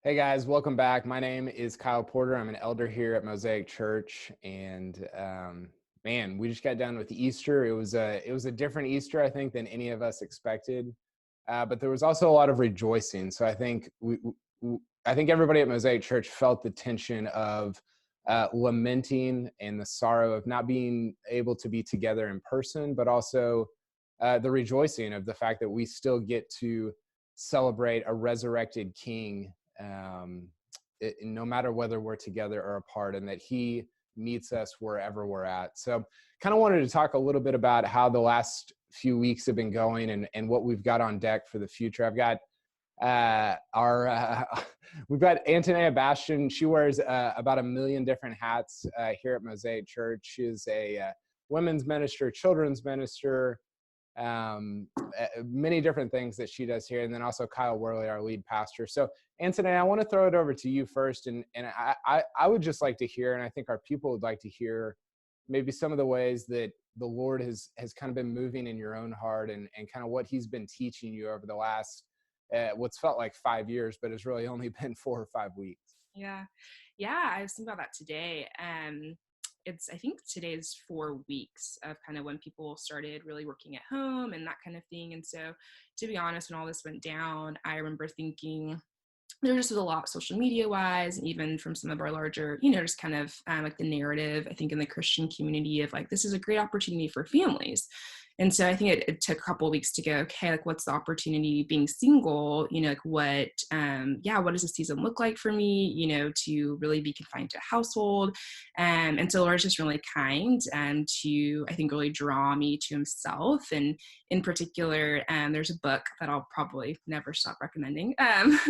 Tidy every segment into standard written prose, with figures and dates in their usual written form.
Hey guys, welcome back. My name is Kyle Porter. I'm an elder here at Mosaic Church, and man, we just got done with Easter. It was a different Easter, I think, than any of us expected, but there was also a lot of rejoicing. So I think everybody at Mosaic Church felt the tension of lamenting and the sorrow of not being able to be together in person, but also the rejoicing of the fact that we still get to celebrate a resurrected King, no matter whether we're together or apart, and that he meets us wherever we're at. So kind of wanted to talk a little bit about how the last few weeks have been going and what we've got on deck for the future. I've got our we've got Antonea Bastian. She wears about 1 million different hats here at Mosaic Church. She is a women's minister, children's minister, many different things that she does here. And then also Kyle Worley, our lead pastor. So Anthony, I want to throw it over to you first. And I would just like to hear, and I think our people would like to hear, maybe some of the ways that the Lord has kind of been moving in your own heart, and kind of what he's been teaching you over the last, what's felt like 5 years, but it's really only been 4 or 5 weeks. Yeah. Yeah. I was thinking about that today. I think today's 4 weeks of kind of when people started really working at home and that kind of thing. And so, to be honest, when all this went down, I remember thinking there just was a lot social media wise, and even from some of our larger, just kind of like the narrative, I think in the Christian community of like, this is a great opportunity for families. And so I think it took a couple of weeks to go, okay, like what's the opportunity being single, like what does the season look like for me, to really be confined to a household. And so Laura's just really kind to, I think, really draw me to himself. And in particular, there's a book that I'll probably never stop recommending,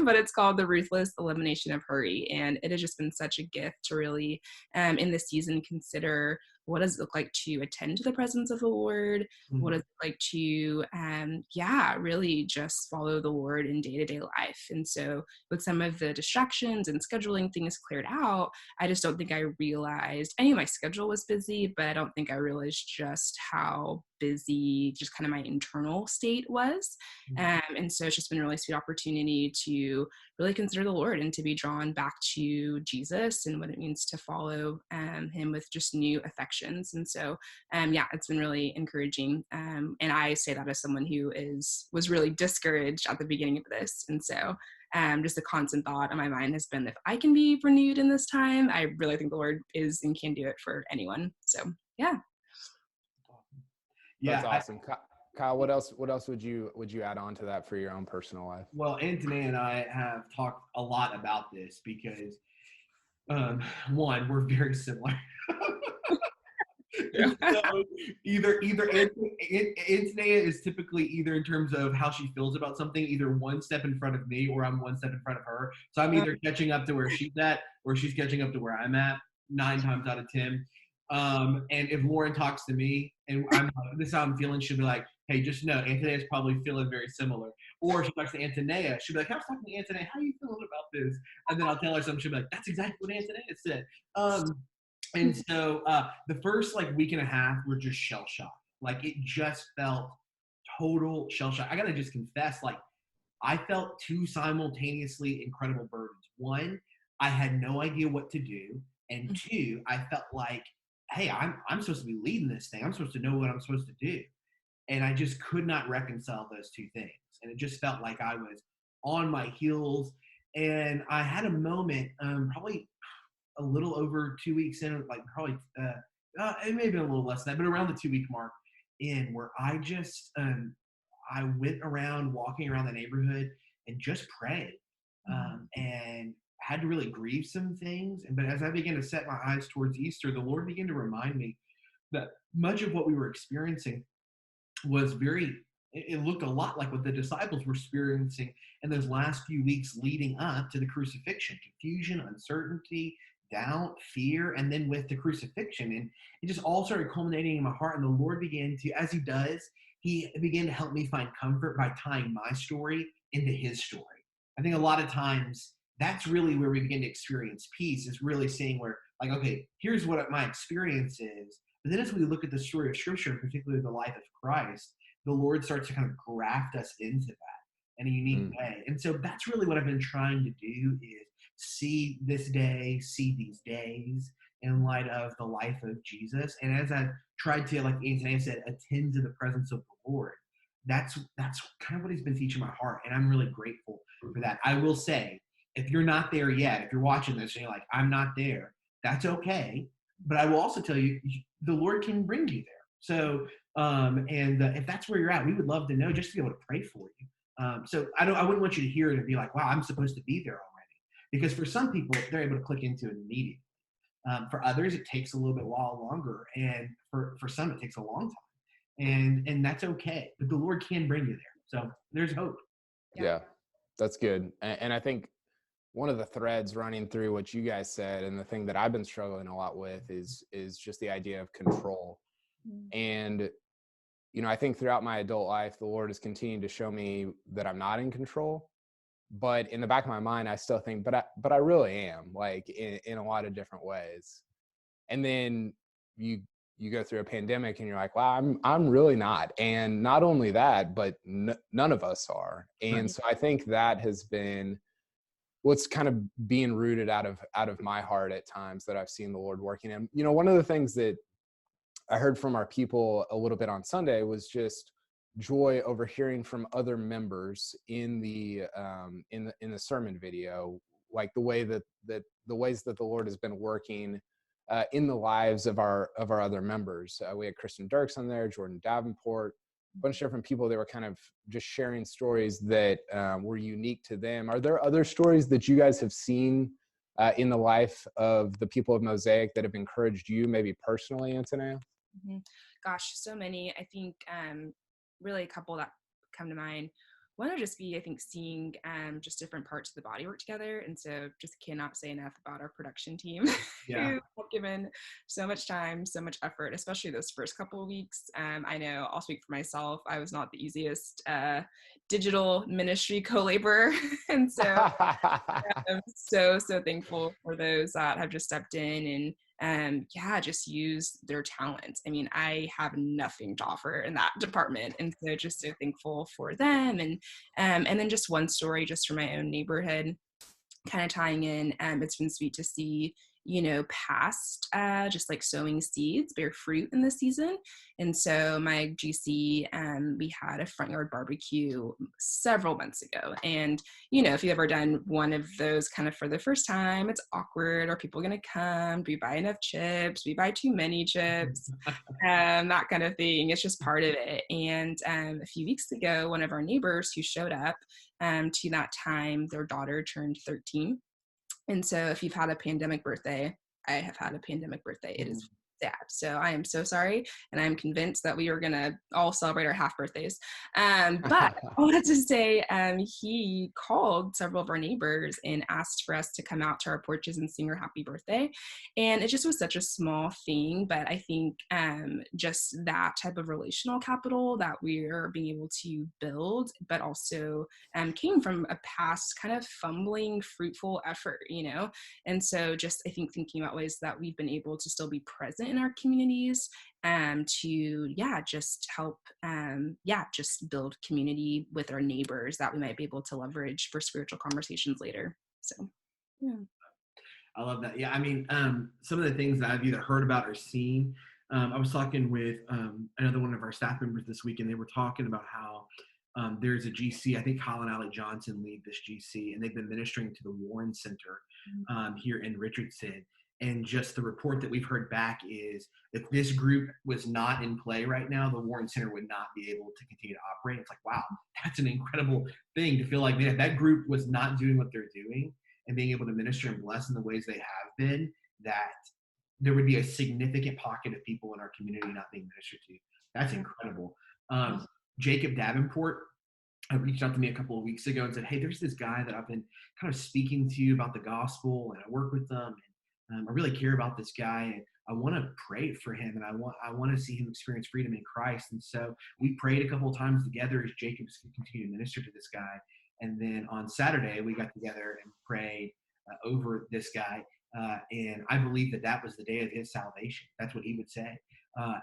but it's called The Ruthless Elimination of Hurry. And it has just been such a gift to really, in this season, consider what does it look like to attend to the presence of the Lord? What does it look like to, really just follow the Lord in day-to-day life? And so with some of the distractions and scheduling things cleared out, I just don't think I realized, I knew my schedule was busy, but I don't think I realized just how busy just kind of my internal state was. And so it's just been a really sweet opportunity to really consider the Lord and to be drawn back to Jesus and what it means to follow him with just new affections. And so, it's been really encouraging. And I say that as someone who was really discouraged at the beginning of this. And so just a constant thought on my mind has been, if I can be renewed in this time, I really think the Lord is and can do it for anyone. So, yeah. That's Yeah, awesome. Kyle, what else would you add on to that for your own personal life? well, Antonea and I have talked a lot about this because, one, we're very similar. And so either Antonea is typically either in terms of how she feels about something, either one step in front of me or I'm one step in front of her. So I'm either catching up to where she's at or she's catching up to where I'm at 9 times out of 10. And if Lauren talks to me and I'm like, this is how I'm feeling, she'll be like, hey, just know Antonea is probably feeling very similar. Or she talks to Antonea, she'll be like, I was talking to Antonea, how are you feeling about this? And then I'll tell her something, she'll be like, that's exactly what Antonea said. And so the first week and a half were just shell shock. Like it just felt total shell shock. I gotta just confess, I felt two simultaneously incredible burdens. One, I had no idea what to do, and two, I felt like, hey, I'm supposed to be leading this thing. I'm supposed to know what I'm supposed to do, and I just could not reconcile those two things. And it just felt like I was on my heels. And I had a moment, probably a little over 2 weeks in, it may have been a little less than that, but around the 2 week mark in, where I just I went around walking around the neighborhood and just prayed, and had to really grieve some things. But as I began to set my eyes towards Easter, the Lord began to remind me that much of what we were experiencing was it looked a lot like what the disciples were experiencing in those last few weeks leading up to the crucifixion: confusion, uncertainty, doubt, fear, and then with the crucifixion. And it just all started culminating in my heart. And the Lord began to, as he does, he began to help me find comfort by tying my story into his story. I think a lot of times that's really where we begin to experience peace, is really seeing where, okay, here's what my experience is. But then as we look at the story of Scripture, particularly the life of Christ, the Lord starts to kind of graft us into that. in a unique way. And so that's really what I've been trying to do, is see this day, see these days in light of the life of Jesus. And as I've tried to, like Antonea said, attend to the presence of the Lord, that's kind of what he's been teaching my heart. And I'm really grateful for that. I will say, if you're not there yet, if you're watching this and you're like, I'm not there, that's okay. But I will also tell you, the Lord can bring you there. So, if that's where you're at, we would love to know, just to be able to pray for you. So I wouldn't want you to hear it and be like, wow, I'm supposed to be there already. Because for some people, they're able to click into it immediately. For others, it takes a little bit while longer. And for some, it takes a long time. And that's okay. But the Lord can bring you there. So there's hope. Yeah, that's good. And I think one of the threads running through what you guys said, and the thing that I've been struggling a lot with, is just the idea of control. And, you know, I think throughout my adult life, the Lord has continued to show me that I'm not in control. But in the back of my mind, I still think, but I really am, like, in a lot of different ways. And then you go through a pandemic and you're like, wow, I'm really not. And not only that, but none of us are. And so I think that has been what's kind of being rooted out of my heart at times, that I've seen the Lord working. And, you know, one of the things that I heard from our people a little bit on Sunday was just joy over hearing from other members in the sermon video, like the way that the ways that the Lord has been working in the lives of our other members. We had Kristen Dirks on there, Jordan Davenport, a bunch of different people that were kind of just sharing stories that were unique to them. Are there other stories that you guys have seen in the life of the people of Mosaic that have encouraged you, maybe personally, Antonea? Gosh, so many. I think really a couple that come to mind. One would just be, I think, seeing just different parts of the body work together. And so just cannot say enough about our production team who have given so much time, so much effort, especially those first couple of weeks. I know I'll speak for myself. I was not the easiest digital ministry co-laborer. And so I'm so thankful for those that have just stepped in and just use their talents. I mean, I have nothing to offer in that department, and so just so thankful for them. And then just one story just from my own neighborhood, kind of tying in. It's been sweet to see, you know, past just like sowing seeds bear fruit in this season. And so my GC, we had a front yard barbecue several months ago. And, you know, if you've ever done one of those kind of for the first time, it's awkward. Are people going to come? Do we buy enough chips? Do we buy too many chips? That kind of thing. It's just part of it. And a few weeks ago, one of our neighbors who showed up to that time, their daughter turned 13. And so if you've had a pandemic birthday, I have had a pandemic birthday. It is sad. So I am so sorry. And I'm convinced that we are going to all celebrate our half birthdays. But I wanted to say, he called several of our neighbors and asked for us to come out to our porches and sing her happy birthday. And it just was such a small thing. But I think just that type of relational capital that we are being able to build, but also came from a past kind of fumbling, fruitful effort, you know? And so just, I think, thinking about ways that we've been able to still be present in our communities to, just help, just build community with our neighbors that we might be able to leverage for spiritual conversations later. So, yeah. I love that. Yeah, I mean, some of the things that I've either heard about or seen, I was talking with another one of our staff members this week, and they were talking about how there's a GC, I think Colin Alley Johnson lead this GC, and they've been ministering to the Warren Center here in Richardson. And just the report that we've heard back is if this group was not in play right now, the Warren Center would not be able to continue to operate. It's like, wow, that's an incredible thing to feel like, man, if that group was not doing what they're doing and being able to minister and bless in the ways they have been, that there would be a significant pocket of people in our community not being ministered to. That's incredible. Jacob Davenport reached out to me a couple of weeks ago and said, hey, there's this guy that I've been kind of speaking to you about the gospel, and I work with them, and I really care about this guy, and I want to pray for him, and I want to see him experience freedom in Christ. And so we prayed a couple of times together as Jacob's continued to minister to this guy. And then on Saturday, we got together and prayed over this guy. And I believe that was the day of his salvation. That's what he would say.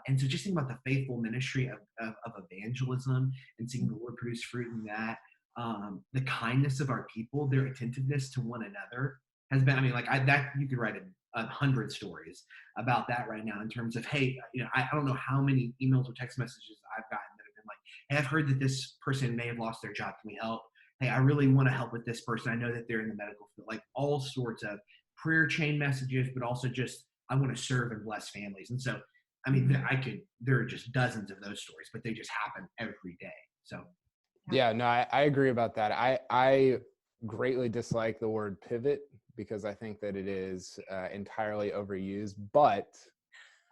And so just think about the faithful ministry of evangelism and seeing the Lord produce fruit in that. the kindness of our people, their attentiveness to one another has been, I mean, like that you could write 100 stories about that right now in terms of, hey, I don't know how many emails or text messages I've gotten that have been like, hey, I've heard that this person may have lost their job. Can we help? Hey, I really want to help with this person. I know that they're in the medical field, like all sorts of prayer chain messages, but also just, I want to serve and bless families. And so, I mean, there are just dozens of those stories, but they just happen every day. So, yeah, no, I agree about that. I greatly dislike the word pivot because I think that it is entirely overused, but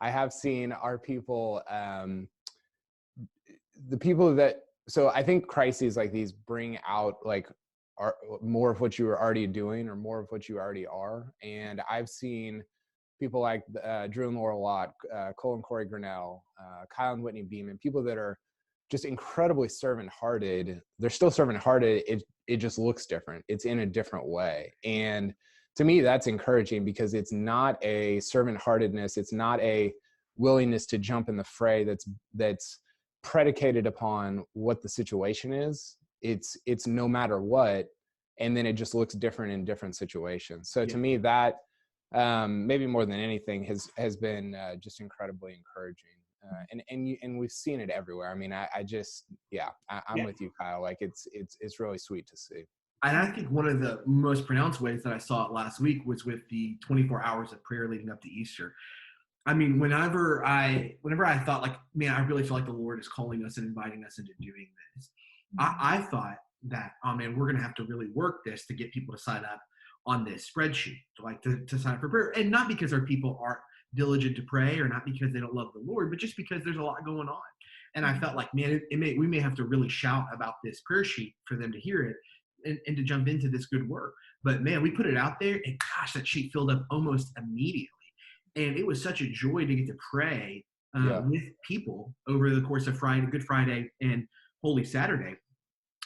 I have seen our people, the people that, so I think crises like these bring out like more of what you were already doing or more of what you already are. And I've seen people like Drew and Laura Lott, Cole and Corey Grinnell, Kyle and Whitney Beeman, people that are just incredibly servant-hearted. They're still servant-hearted. It just looks different. It's in a different way. And to me, that's encouraging because it's not a servant-heartedness. It's not a willingness to jump in the fray that's predicated upon what the situation is. It's no matter what, and then it just looks different in different situations. So to me, that maybe more than anything has been just incredibly encouraging. And we've seen it everywhere. I mean, I'm with you, Kyle. Like it's really sweet to see. And I think one of the most pronounced ways that I saw it last week was with the 24 hours of prayer leading up to Easter. I mean, whenever I thought like, man, I really feel like the Lord is calling us and inviting us into doing this, I thought that, oh man, we're going to have to really work this to get people to sign up on this spreadsheet, to sign up for prayer. And not because our people aren't diligent to pray or not because they don't love the Lord, but just because there's a lot going on. And I felt like, man, we may have to really shout about this prayer sheet for them to hear it and to jump into this good work. But man, we put it out there and gosh, that sheet filled up almost immediately. And it was such a joy to get to pray with people over the course of Good Friday and Holy Saturday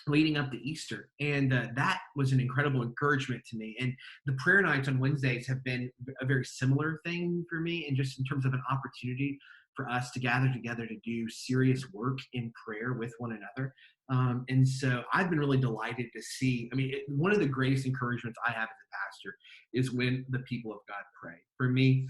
leading up to Easter. And that was an incredible encouragement to me. And the prayer nights on Wednesdays have been a very similar thing for me, and just in terms of an opportunity for us to gather together to do serious work in prayer with one another. And so I've been really delighted to see, I mean, one of the greatest encouragements I have as a pastor is when the people of God pray. For me,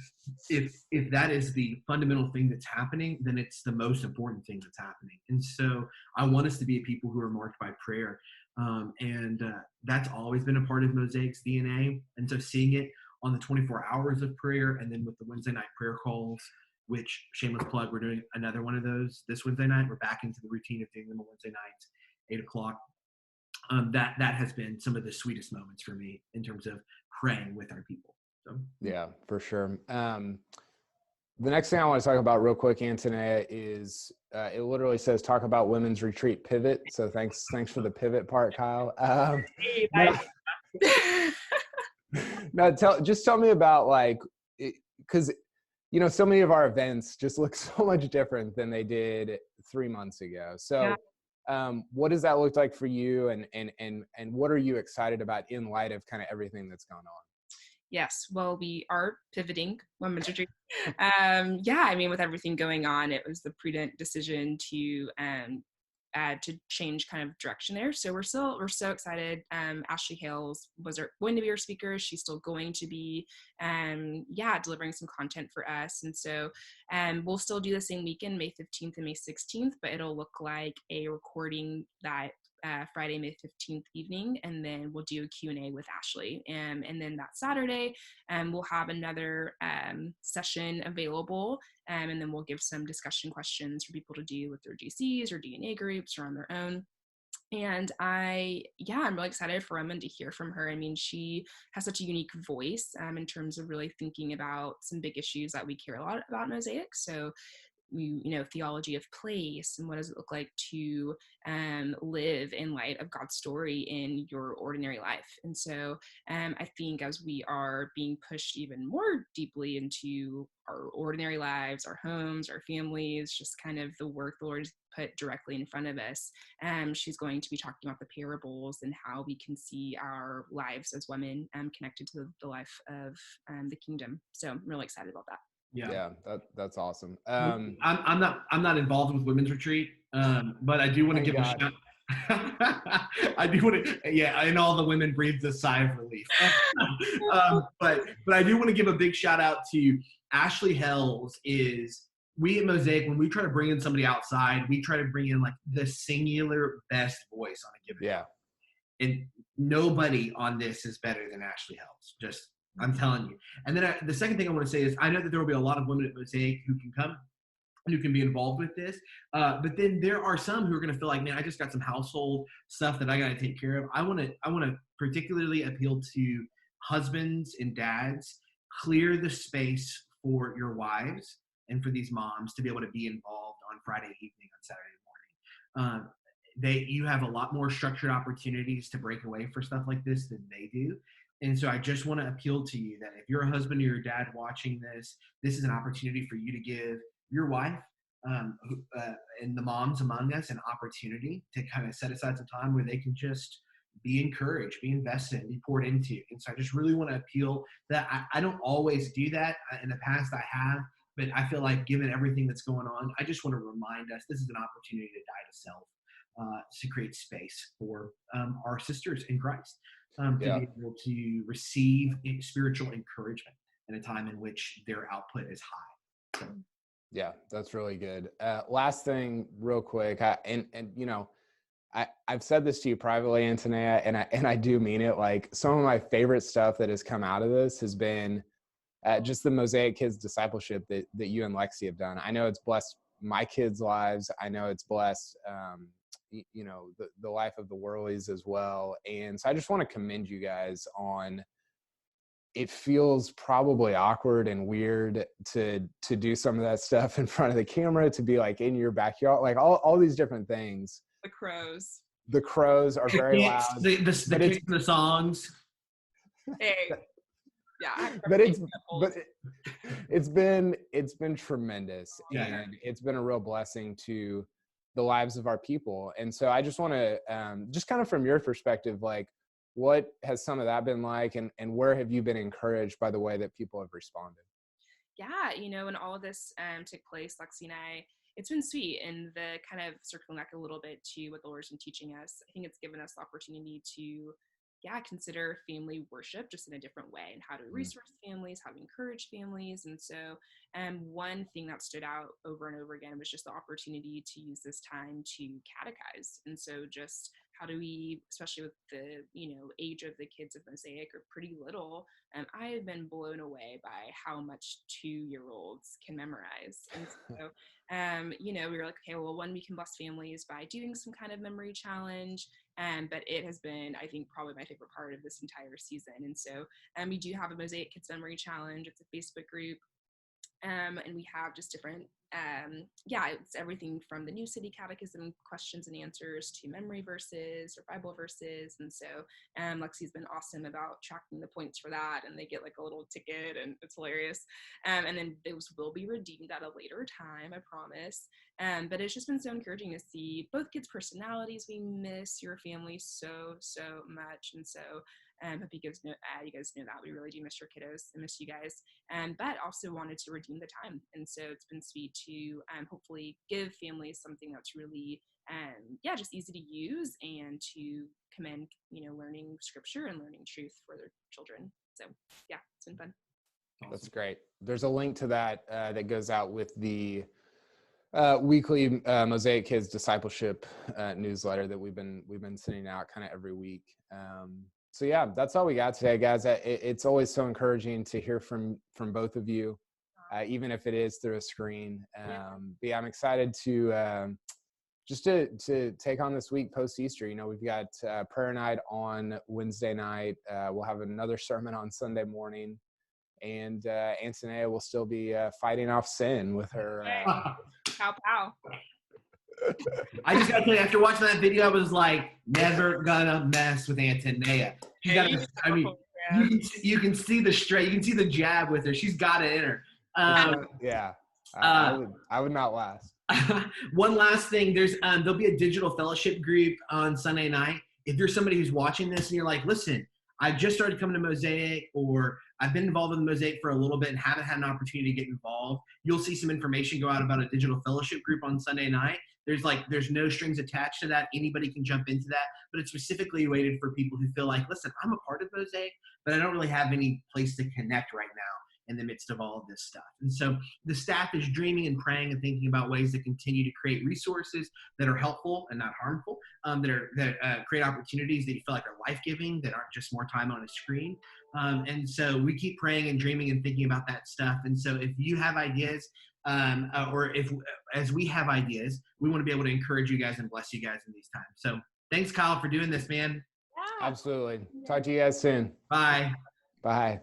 if that is the fundamental thing that's happening, then it's the most important thing that's happening. And so I want us to be a people who are marked by prayer. And that's always been a part of Mosaic's DNA. And so seeing it on the 24 hours of prayer and then with the Wednesday night prayer calls, which shameless plug, we're doing another one of those this Wednesday night. We're back into the routine of doing them on Wednesday nights, 8:00. That has been some of the sweetest moments for me in terms of praying with our people. So. Yeah, for sure. The next thing I want to talk about real quick, Antonea, is it literally says talk about women's retreat pivot. So thanks for the pivot part, Kyle. Now tell me about like, because so many of our events just look so much different than they did 3 months ago. So what does that look like for you, and what are you excited about in light of kind of everything that's gone on? Yes, well, we are pivoting women's retreat. I mean, with everything going on, it was the prudent decision to change kind of direction there. So we're so excited. Ashley Hales was going to be our speaker. She's still going to be, delivering some content for us. And so we'll still do the same weekend, May 15th and May 16th, but it'll look like a recording that Friday, May 15th evening, and then we'll do a Q&A with Ashley. And then that Saturday, we'll have another session available, and then we'll give some discussion questions for people to do with their GCs or DNA groups or on their own. And I'm really excited for Roman to hear from her. I mean, she has such a unique voice in terms of really thinking about some big issues that we care a lot about Mosaic. So theology of place, and what does it look like to live in light of God's story in your ordinary life. And so I think as we are being pushed even more deeply into our ordinary lives, our homes, our families, just kind of the work the Lord has put directly in front of us, she's going to be talking about the parables and how we can see our lives as women connected to the life of the kingdom. So I'm really excited about that. Yeah, that's awesome. I'm not involved with women's retreat, but I do want to give a shout. I do want to, yeah, and all the women breathed a sigh of relief. But I do want to give a big shout out to Ashley Hells. We at Mosaic, when we try to bring in somebody outside, we try to bring in like the singular best voice on a given day. And nobody on this is better than Ashley Hells. Just, I'm telling you. And then the second thing I want to say is I know that there will be a lot of women at Mosaic who can come and who can be involved with this. But then there are some who are going to feel like, man, I just got some household stuff that I got to take care of. I want to particularly appeal to husbands and dads. Clear the space for your wives and for these moms to be able to be involved on Friday evening, on Saturday morning. You have a lot more structured opportunities to break away for stuff like this than they do. And so I just want to appeal to you that if you're a husband or your dad watching this, this is an opportunity for you to give your wife and the moms among us an opportunity to kind of set aside some time where they can just be encouraged, be invested, be poured into. And so I just really want to appeal that. I don't always do that. In the past I have, but I feel like given everything that's going on, I just want to remind us this is an opportunity to die to self. To create space for our sisters in Christ to be able to receive spiritual encouragement in a time in which their output is high. So. Yeah, that's really good. Last thing, real quick, I've said this to you privately, Antonea, and I do mean it. Like, some of my favorite stuff that has come out of this has been just the Mosaic Kids discipleship that you and Lexi have done. I know it's blessed my kids' lives. I know it's blessed the life of the Worleys as well. And so I just want to commend you guys on, it feels probably awkward and weird to do some of that stuff in front of the camera, to be like in your backyard, like all these different things. The crows are very loud. The songs. Hey. Yeah. But it's been tremendous. Yeah. And it's been a real blessing to the lives of our people. And so I just want to, just kind of from your perspective, like, what has some of that been like, and where have you been encouraged by the way that people have responded? Yeah, when all of this took place, Lexi and I, it's been sweet. And the kind of circling back a little bit to what the Lord's been teaching us, I think it's given us the opportunity to consider family worship just in a different way, and how to resource families, how to encourage families. And so one thing that stood out over and over again was just the opportunity to use this time to catechize. And so just how do we, especially with the, age of the kids of Mosaic are pretty little, I have been blown away by how much 2-year-olds can memorize. And so, we were like, okay, well, one, we can bless families by doing some kind of memory challenge. But it has been, I think, probably my favorite part of this entire season. And so we do have a Mosaic Kids Memory Challenge. It's a Facebook group. And we have just different, it's everything from the New City Catechism questions and answers to memory verses or Bible verses. And so Lexi's been awesome about tracking the points for that, and they get like a little ticket, and it's hilarious. And then those will be redeemed at a later time, I promise. But it's just been so encouraging to see both kids' personalities. We miss your family so much. And so hope you guys know that we really do miss your kiddos and miss you guys, but also wanted to redeem the time. And so it's been sweet to hopefully give families something that's really just easy to use, and to commend learning scripture and learning truth for their children. So yeah, it's been fun. That's great. There's a link to that that goes out with the weekly Mosaic Kids discipleship newsletter that we've been sending out kind of every week. So yeah, that's all we got today, guys. It's always so encouraging to hear from both of you, even if it is through a screen. But yeah, I'm excited to just to take on this week post Easter. We've got prayer night on Wednesday night. We'll have another sermon on Sunday morning, and Antonea will still be fighting off sin with her. Pow pow. I just gotta tell you, after watching that video, I was like, never gonna mess with Antonea. You can see the straight, you can see the jab with her. She's got it in her. I would not last. One last thing, there'll be a digital fellowship group on Sunday night. If you're somebody who's watching this and you're like, listen, I just started coming to Mosaic, or I've been involved in the Mosaic for a little bit and haven't had an opportunity to get involved, you'll see some information go out about a digital fellowship group on Sunday night. There's no strings attached to that. Anybody can jump into that, but it's specifically weighted for people who feel like, listen, I'm a part of Mosaic, but I don't really have any place to connect right now in the midst of all of this stuff. And so the staff is dreaming and praying and thinking about ways to continue to create resources that are helpful and not harmful, that create opportunities that you feel like are life-giving, that aren't just more time on a screen. And so we keep praying and dreaming and thinking about that stuff. And so if you have ideas, as we have ideas, we want to be able to encourage you guys and bless you guys in these times. So thanks, Kyle, for doing this, man. Absolutely. Talk to you guys soon. Bye. Bye.